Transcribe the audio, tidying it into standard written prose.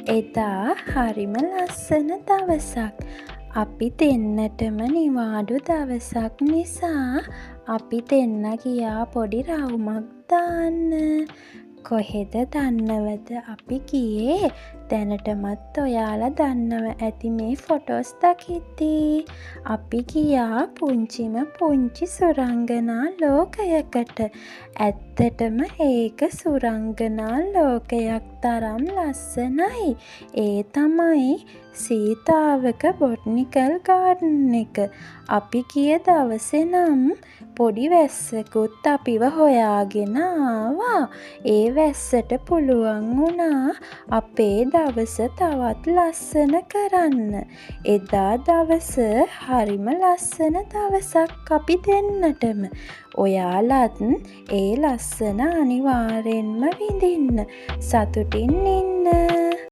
එදා හරිම ලස්සන දවසක්. අපි දෙන්නටම නිවාඩු දවසක් නිසා අපි දෙන්න ගියා පොඩි රවුමක් දාන්න. කොහෙද දන්නවද අපි ගියේ? දැනටමත් ඔයාලා දන්නව ඇති මේ ෆොටෝස් දකිද්දී. අපි ගියා පුංචිම පුංචි සුරංගනා ලෝකයකට. ඇත්තටම ඒක සුරංගනා ලෝකයක් තරම් ලස්සනයි. ඒ තමයි සීතාවක බොට්නිකල් ගාඩන් එක. අපි ගිය දවසේ නම් පොඩි වැස්සකුත් අපිව හොයාගෙන ආවා. ඒ වැස්සට පුළුවන් වුණා අපේ දවස තවත් ලස්සන කරන්න. එදා දවස හරිම ලස්සන දවසක් අපි දෙන්නටම. ඔයාලත් ඒ ලස්සන අනිවාර්යෙන්ම විඳින්න. සතුටින් ඉන්න.